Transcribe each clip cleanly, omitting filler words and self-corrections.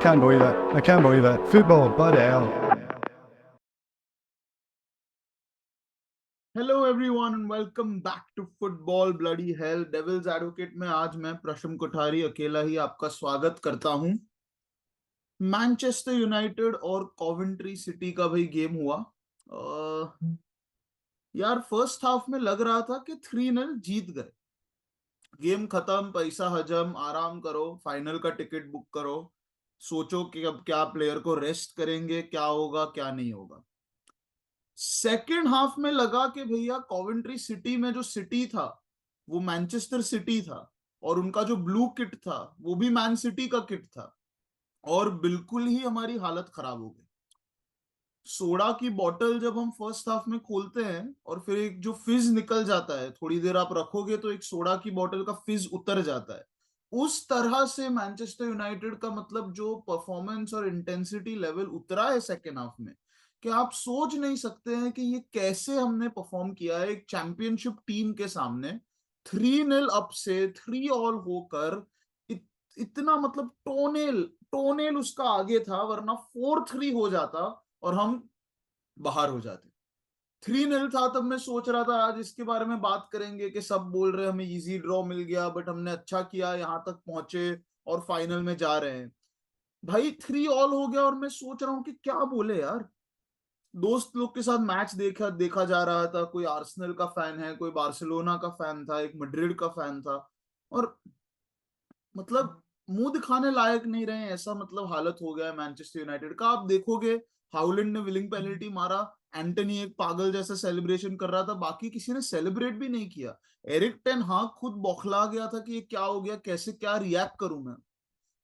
can't believe it. I can't believe it. Football, bloody hell. Hello everyone and welcome back to football bloody hell. Devil's advocate में आज मैं प्रशम कोठारी अकेला ही आपका स्वागत करता हूं। मैनचेस्टर यूनाइटेड और कॉवेंट्री सिटी का भाई गेम हुआ। यार फर्स्ट हाफ में लग रहा था कि 3-0 जीत गए। गेम खत्म, पैसा हजम, आराम करो, फाइनल का टिकट बुक करो, सोचो कि अब क्या प्लेयर को रेस्ट करेंगे, क्या होगा क्या नहीं होगा। सेकेंड हाफ में लगा कि भैया कॉवेंट्री सिटी में जो सिटी था वो मैनचेस्टर सिटी था, और उनका जो ब्लू किट था वो भी मैन सिटी का किट था, और बिल्कुल ही हमारी हालत खराब हो गई। सोडा की बोतल जब हम फर्स्ट हाफ में खोलते हैं और फिर एक जो फिज निकल जाता है, थोड़ी देर आप रखोगे तो एक सोडा की बोतल का फिज उतर जाता है, उस तरह से मैनचेस्टर यूनाइटेड का मतलब जो परफॉर्मेंस और इंटेंसिटी लेवल उतरा है सेकेंड हाफ में, कि आप सोच नहीं सकते हैं कि ये कैसे हमने परफॉर्म किया है एक चैंपियनशिप टीम के सामने। 3-0 अप से 3-all होकर इतना मतलब टोनेल टोनेल उसका आगे था, वरना 4-3 हो जाता और हम बाहर हो जाते। 3-0 था तब मैं सोच रहा था आज इसके बारे में बात करेंगे कि सब बोल रहे हमें इजी ड्रॉ मिल गया, बट हमने अच्छा किया, यहां तक पहुंचे और फाइनल में जा रहे हैं। भाई 3-all हो गया और मैं सोच रहा हूँ कि क्या बोले यार। दोस्त लोग के साथ मैच देखा देखा जा रहा था, कोई आर्सेनल का फैन है, कोई बार्सिलोना का फैन था, एक मैड्रिड का फैन था, और मतलब मुंह दिखाने लायक नहीं रहे, ऐसा मतलब हालत हो गया है मैनचेस्टर यूनाइटेड का। आप देखोगे हाउलैंड ने विलिंग पेनल्टी मारा, एंटनी एक पागल जैसा सेलिब्रेशन कर रहा था, बाकी किसी ने सेलिब्रेट भी नहीं किया। एरिक टेन हाग खुद बौखला गया था कि ये क्या हो गया, कैसे क्या रिएक्ट करूं मैं।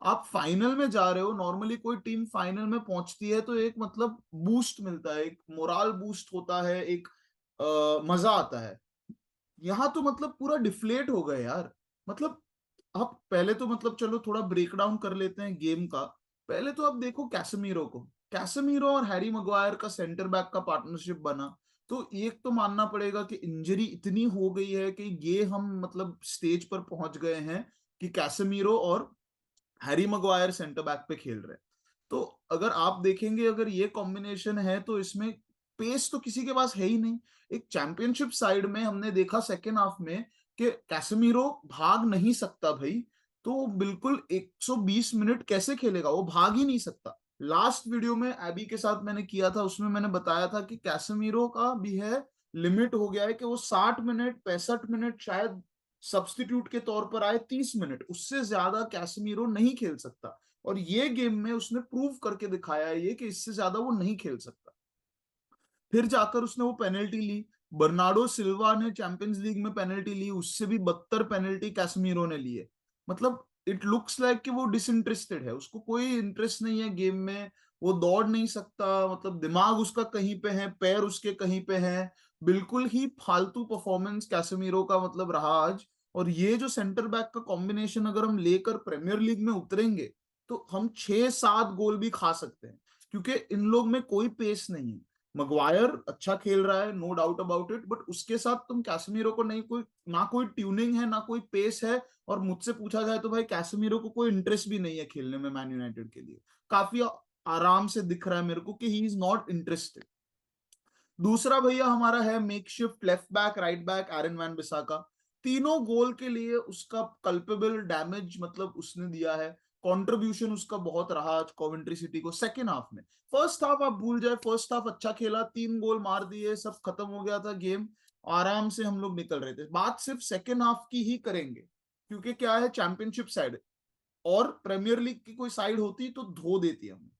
आप फाइनल में जा रहे हो, नॉर्मली कोई टीम फाइनल में पहुंचती है तो एक मतलब बूस्ट मिलता है, एक मोरल बूस्ट होता है, एक मजा आता है। यहाँ तो मतलब पूरा डिफ्लेट हो गए यार। मतलब आप पहले तो मतलब चलो थोड़ा ब्रेक डाउन कर लेते हैं गेम का। पहले तो आप देखो कैसेमीरो को, कैसेमीरो और हैरी मगवायर का सेंटर बैक का पार्टनरशिप बना, तो एक तो मानना पड़ेगा कि इंजरी इतनी हो गई है कि ये हम मतलब स्टेज पर पहुंच गए हैं कि कैसेमीरो और हैरी मगवायर सेंटर बैक पे खेल रहे हैं। तो अगर आप देखेंगे, अगर ये कॉम्बिनेशन है तो इसमें पेस तो किसी के पास है ही नहीं। एक चैंपियनशिप साइड में हमने देखा सेकेंड हाफ में कि कैसेमीरो भाग नहीं सकता भाई, तो बिल्कुल 120 मिनट कैसे खेलेगा, वो भाग ही नहीं सकता। लास्ट वीडियो में एबी के साथ मैंने किया था, उसमें मैंने बताया था कि कैसेमीरो का भी है, लिमिट हो गया है कि वो 60 मिनट 65 मिनट शायद सब्स्टिट्यूट के तौर पर आए, 30 मिनट, उससे ज्यादा कैसेमीरो नहीं खेल सकता। और ये गेम में उसने प्रूव करके दिखाया है ये कि इससे ज्यादा वो नहीं खेल सकता। फिर जाकर उसने वो पेनल्टी ली। बर्नार्डो सिल्वा ने चैंपियंस लीग में पेनल्टी ली, उससे भी बदतर पेनल्टी कैसमीरो ने ली है। मतलब इट लुक्स लाइक कि वो डिसइंटरेस्टेड है, उसको कोई इंटरेस्ट नहीं है गेम में, वो दौड़ नहीं सकता, मतलब दिमाग उसका कहीं पे है, पैर उसके कहीं पे हैं। बिल्कुल ही फालतू परफॉर्मेंस कैसेमीरो का मतलब रहा आज। और ये जो सेंटर बैक का कॉम्बिनेशन अगर हम लेकर प्रीमियर लीग में उतरेंगे तो हम 6-7 गोल भी खा सकते हैं, क्योंकि इन लोग में कोई पेस नहीं है। मगवायर अच्छा खेल रहा है, no doubt about it, but उसके साथ तुम कैसेमीरो को नहीं, कोई ना कोई ट्यूनिंग है ना कोई पेस है। और मुझसे पूछा जाए तो भाई कैसेमीरो को कोई इंटरेस्ट भी नहीं है खेलने में मैन यूनाइटेड के लिए। काफी आराम से दिख रहा है मेरे को कि ही इज नॉट इंटरेस्टेड। दूसरा भैया हमारा है makeshift left back right back Aaron Wan Bissaka. तीनों गोल के लिए उसका कल्पेबल डैमेज मतलब उसने दिया है, कंट्रीब्यूशन उसका बहुत रहा आज कॉवेंट्री सिटी को सेकेंड हाफ में। फर्स्ट हाफ आप भूल जाए, फर्स्ट हाफ अच्छा खेला, 3 गोल मार दिए, सब खत्म हो गया था गेम, आराम से हम लोग निकल रहे थे। बात सिर्फ सेकेंड हाफ की ही करेंगे, क्योंकि क्या है चैंपियनशिप साइड और प्रीमियर लीग की कोई साइड होती तो धो देती हमें।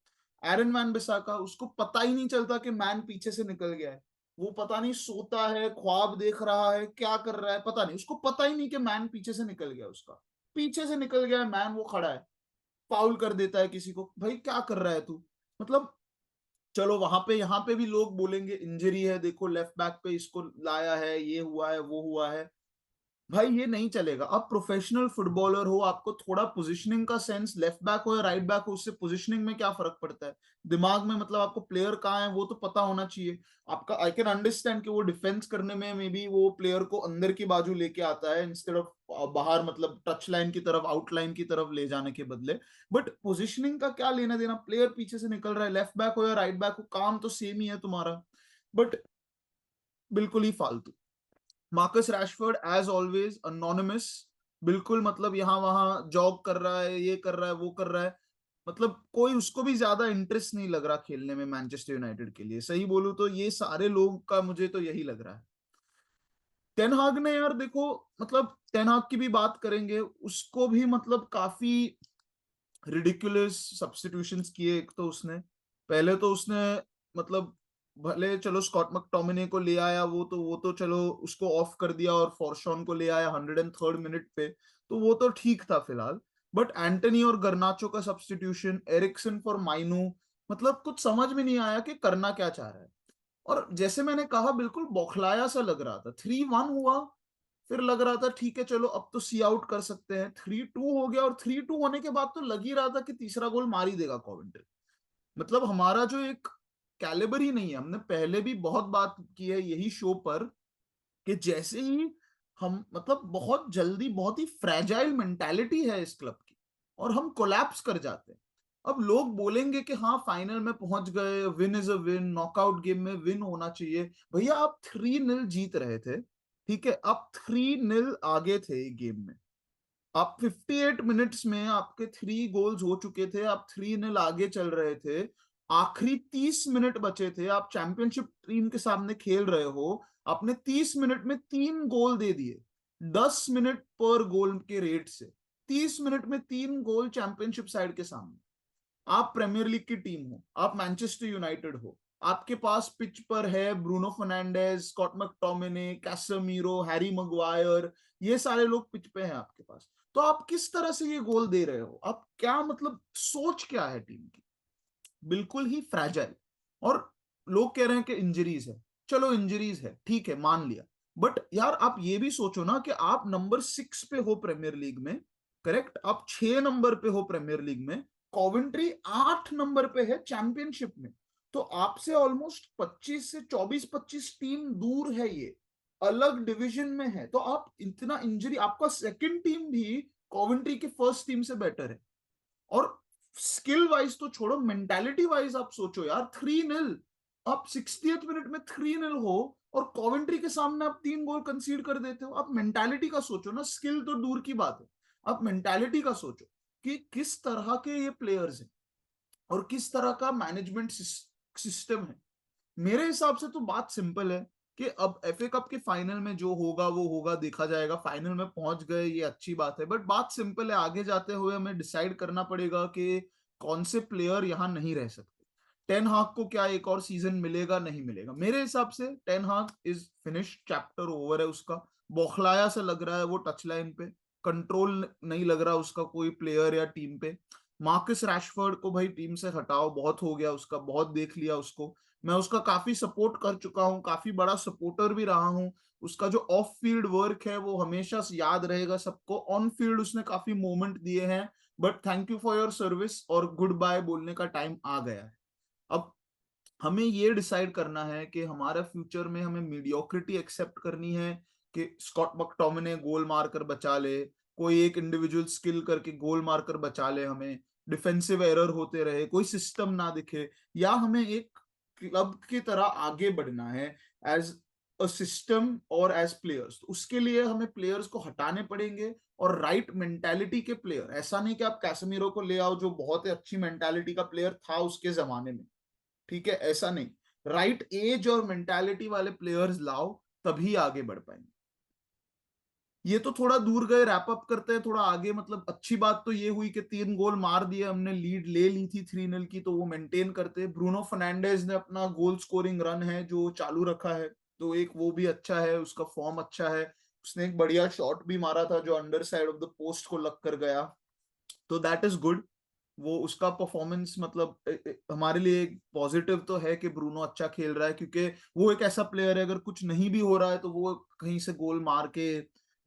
एरन वैन बिसाका, उसको पता ही नहीं चलता कि मैन पीछे से निकल गया है। वो पता नहीं सोता है, ख्वाब देख रहा है, क्या कर रहा है पता नहीं, उसको पता ही नहीं कि मैन पीछे से निकल गया, उसका पीछे से निकल गया है मैन, वो खड़ा है, फाउल कर देता है किसी को। भाई क्या कर रहा है तू। मतलब चलो वहां पे यहाँ पे भी लोग बोलेंगे इंजरी है, देखो लेफ्ट बैक पे इसको लाया है, ये हुआ है वो हुआ है। भाई ये नहीं चलेगा। आप प्रोफेशनल फुटबॉलर हो, आपको थोड़ा पोजीशनिंग का सेंस, लेफ्ट बैक हो या राइट बैक हो, उससे पोजीशनिंग में क्या फर्क पड़ता है दिमाग में, मतलब आपको प्लेयर कहाँ है वो तो पता होना चाहिए आपका। आई कैन अंडरस्टैंड कि वो डिफेंस करने में मे बी वो प्लेयर को अंदर की बाजू लेके आता है इंस्टेड ऑफ बाहर, मतलब टच लाइन की तरफ, आउटलाइन की तरफ ले जाने के बदले। बट पोजिशनिंग का क्या लेना देना, प्लेयर पीछे से निकल रहा है, लेफ्ट बैक हो या राइट बैक हो, काम तो सेम ही है तुम्हारा। बट बिल्कुल ही फालतू। Marcus Rashford as always anonymous, बिल्कुल, मतलब यहाँ वहां जॉग कर रहा है, ये कर रहा है, वो कर रहा है, मतलब कोई उसको भी ज्यादा इंटरेस्ट नहीं लग रहा खेलने में मैनचेस्टर यूनाइटेड के लिए। सही बोलूं तो ये सारे लोग का मुझे तो यही लग रहा है। टेन हाग ने यार देखो, मतलब टेन हाग की भी बात करेंगे, उसको भी मतलब काफी रिडिकुलस सब्स्टिट्यूशंस किए। एक तो उसने, पहले तो उसने, मतलब भले चलो स्कॉट मैकटोमिने को ले आया, वो तो चलो उसको ऑफ कर दिया और फॉरशॉन को ले आया 103rd मिनट पे, तो वो तो ठीक था फिलहाल। बट एंटनी और गर्नाचो का सब्स्टिट्यूशन, एरिक्सन फॉर माइनू, मतलब कुछ समझ में नहीं आया कि करना क्या चाह रहा है। और जैसे मैंने कहा बिल्कुल बौखलाया सा लग रहा था। 3-1 हुआ, फिर लग रहा था ठीक है चलो अब तो सी आउट कर सकते हैं, 3-2 हो गया, और 3-2 होने के बाद तो लग ही रहा था कि तीसरा गोल मार ही देगा कॉवेंट्री। मतलब हमारा जो एक कैलिबर ही नहीं है। हमने पहले भी बहुत बात की है यही शो पर कि जैसे ही हम, मतलब बहुत जल्दी, बहुत ही फ्रेजाइल मेंटालिटी है इस क्लब की, और हम कोलैप्स कर जाते हैं। अब लोग बोलेंगे कि हाँ फाइनल में पहुंच गए, win is a win, knockout game में विन होना चाहिए। भैया आप 3-0 जीत रहे थे, ठीक है, आप 3-0 आगे थे गेम में, आप 58 मिनट्स में आपके 3 गोल्स हो चुके थे, आप 3-0 आगे चल रहे थे, आखिरी 30 मिनट बचे थे, आप चैंपियनशिप टीम के सामने खेल रहे हो, आपने 30 मिनट में 3 गोल दे दिए, 10 मिनट पर गोल के रेट से, 30 मिनट में 3 गोल चैंपियनशिप साइड के सामने। आप प्रीमियर लीग की टीम हो, आप मैनचेस्टर यूनाइटेड हो, आपके पास पिच पर है Bruno Fernandes, Scott McTominay, Casemiro, Harry Maguire, ये सारे लोग पिच पे हैं आपके पास, तो आप किस तरह से ये गोल दे रहे हो? आप क्या, मतलब सोच क्या है टीम की? बिल्कुल ही फ्रैजाइल। और लोग कह रहे हैं कि इंजरीज है, चलो इंजरीज है ठीक है मान लिया, बट यार आप ये भी सोचो ना कि आप नंबर 6 पे हो प्रीमियर लीग में, करेक्ट, आप 6 नंबर पे हो प्रीमियर लीग में, कॉवेंट्री 8 नंबर पे है चैंपियनशिप में, तो आपसे ऑलमोस्ट 25 से 24-25 टीम दूर है ये, अलग डिवीजन में है, तो आप इतना इंजरी, आपका सेकंड टीम भी कॉवेंट्री के फर्स्ट टीम से बेटर है। और स्किल वाइज तो छोड़ो, मेंटालिटी वाइज आप सोचो यार, 3-0, आप 60th मिनट में 3-0 हो, और कॉवेंट्री के सामने आप 3 गोल कंसीड कर देते हो। आप मेंटालिटी का सोचो ना, स्किल तो दूर की बात है, आप मेंटालिटी का सोचो कि किस तरह के ये प्लेयर्स हैं और किस तरह का मैनेजमेंट सिस्टम है। मेरे हिसाब से तो बात सिंपल है कि अब एफए कप के फाइनल में जो होगा वो होगा, देखा जाएगा, फाइनल में पहुंच गए ये अच्छी बात है, बट बात सिंपल है, आगे जाते हुए हमें डिसाइड करना पड़ेगा कि कौन से प्लेयर यहां नहीं रह सकते। टेन हाग को क्या एक और सीजन मिलेगा, नहीं मिलेगा? मेरे हिसाब से टेन हाग इज फिनिश, चैप्टर ओवर है उसका। बौखलाया सा लग रहा है वो टच लाइन पे, कंट्रोल नहीं लग रहा उसका कोई प्लेयर या टीम पे। मार्कस रैशफोर्ड को भाई टीम से हटाओ, बहुत हो गया उसका, बहुत देख लिया उसको। मैं उसका काफी सपोर्ट कर चुका हूँ, काफी बड़ा सपोर्टर भी रहा हूँ। उसका जो ऑफ फील्ड वर्क है वो हमेशा से याद रहेगा सबको, ऑन फील्ड उसने काफी मोमेंट दिए हैं, but thank you for your service और गुड बाय बोलने का टाइम आ गया है। अब हमें ये डिसाइड करना है कि हमारा फ्यूचर में हमें मीडियोक्रिटी एक्सेप्ट करनी है कि स्कॉट मैकटोमिने गोल मारकर बचा ले, कोई एक इंडिविजुअल स्किल करके गोल मारकर बचा ले, हमें डिफेंसिव एरर होते रहे, कोई सिस्टम ना दिखे, या हमें एक क्लब की तरह आगे बढ़ना है एज अ सिस्टम और एज प्लेयर्स। तो उसके लिए हमें प्लेयर्स को हटाने पड़ेंगे और राइट मेंटालिटी के प्लेयर, ऐसा नहीं कि आप कैसेमीरो को ले आओ जो बहुत ही अच्छी मेंटालिटी का प्लेयर था उसके जमाने में, ठीक है, ऐसा नहीं, राइट एज और मेंटालिटी वाले प्लेयर्स लाओ, तभी आगे बढ़ पाएंगे। ये तो थोड़ा दूर गए, रैप अप करते हैं थोड़ा आगे। मतलब अच्छी बात तो ये हुई कि 3 गोल मार दिए हमने, लीड ले ली थी 3-0 की, तो वो मेंटेन करते हैं। ब्रूनो फर्नांडेज ने अपना गोल स्कोरिंग रन है जो चालू रखा है, तो एक वो भी अच्छा है, उसका फॉर्म अच्छा है। उसने एक बढ़िया शॉट भी मारा था जो under side of the post को लग कर गया, तो दैट इज गुड। वो उसका परफॉर्मेंस, मतलब हमारे लिए एक पॉजिटिव तो है कि ब्रूनो अच्छा खेल रहा है, क्योंकि वो एक ऐसा प्लेयर है अगर कुछ नहीं भी हो रहा है तो वो कहीं से गोल मार के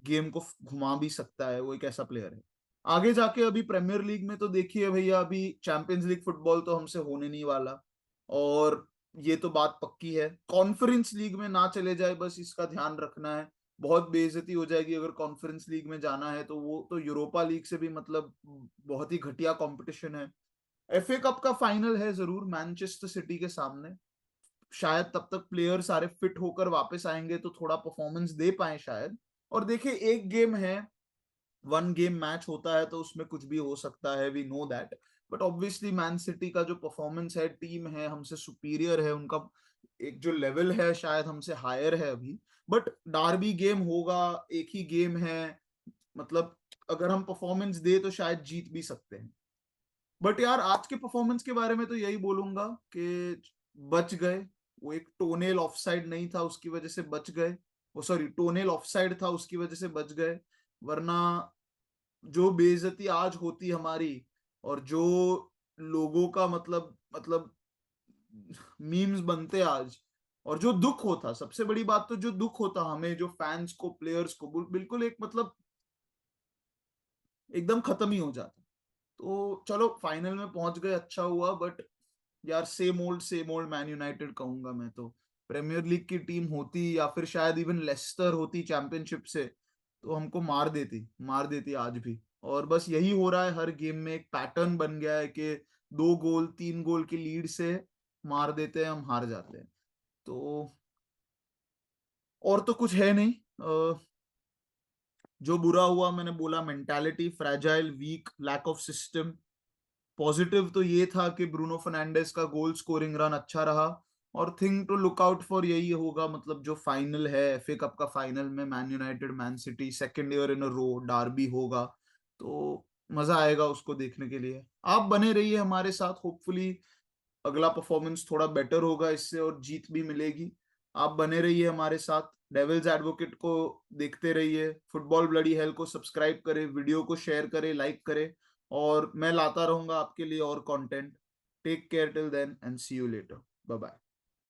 गेम को घुमा भी सकता है, वो एक ऐसा प्लेयर है। आगे जाके अभी प्रीमियर लीग में तो देखिए भैया, अभी चैंपियंस लीग फुटबॉल तो हमसे होने नहीं वाला, और ये तो बात पक्की है। कॉन्फ्रेंस लीग में ना चले जाए, बस इसका ध्यान रखना है। बहुत बेइज्जती हो जाएगी अगर कॉन्फ्रेंस लीग में जाना है, तो वो तो यूरोपा लीग से भी मतलब बहुत ही घटिया कंपटीशन है। एफए कप का फाइनल है जरूर मैनचेस्टर सिटी के सामने, शायद तब तक प्लेयर सारे फिट होकर वापस आएंगे तो थोड़ा परफॉर्मेंस दे पाए शायद। और देखिए एक गेम है, वन गेम मैच होता है, तो उसमें कुछ भी हो सकता है, we know that. But obviously man city का जो परफॉर्मेंस है, टीम है हमसे सुपीरियर है, उनका एक जो लेवल है शायद हमसे हायर है अभी। बट डार्बी गेम होगा, एक ही गेम है, मतलब अगर हम परफॉर्मेंस दे तो शायद जीत भी सकते हैं। बट यार आज के परफॉर्मेंस के बारे में तो यही बोलूंगा कि बच गए। वो एक टोनेल ऑफसाइड नहीं था उसकी वजह से बच गए, वो सॉरी टोनेल ऑफसाइड था उसकी वजह से बच गए। वरना जो बेइज्जती आज होती हमारी, और जो लोगों का मतलब मीम्स बनते आज, और जो दुख होता, सबसे बड़ी बात तो जो दुख होता हमें, जो फैंस को, प्लेयर्स को, बिल्कुल एक मतलब एकदम खत्म ही हो जाता। तो चलो फाइनल में पहुंच गए, अच्छा हुआ। बट यार सेम ओल्ड मैन यूनाइटेड कहूंगा मैं तो। प्रीमियर लीग की टीम होती, या फिर शायद इवन लेस्टर होती चैंपियनशिप से, तो हमको मार देती आज भी। और बस यही हो रहा है हर गेम में, एक पैटर्न बन गया है कि 2 गोल 3 गोल की लीड से मार देते हैं, हम हार जाते हैं। तो और तो कुछ है नहीं। जो बुरा हुआ मैंने बोला, mentality fragile, weak, lack of system. Positive तो ये था कि ब्रूनो फर्नांडिस का गोल स्कोरिंग रन अच्छा रहा। और thing to look out for यही होगा, मतलब जो फाइनल है एफए कप का, फाइनल में man united man city, second year in a row derby होगा, तो मजा आएगा उसको देखने के लिए। आप बने रहिए हमारे साथ, होपफुली अगला परफॉर्मेंस थोड़ा बेटर होगा इससे और जीत भी मिलेगी। आप बने रहिए हमारे साथ, डेविल्स एडवोकेट को देखते रहिए, फुटबॉल ब्लडी हेल को सब्सक्राइब करें, वीडियो को शेयर करें, लाइक करें, और मैं लाता रहूंगा आपके लिए और content. Take care till then and see you later, bye bye.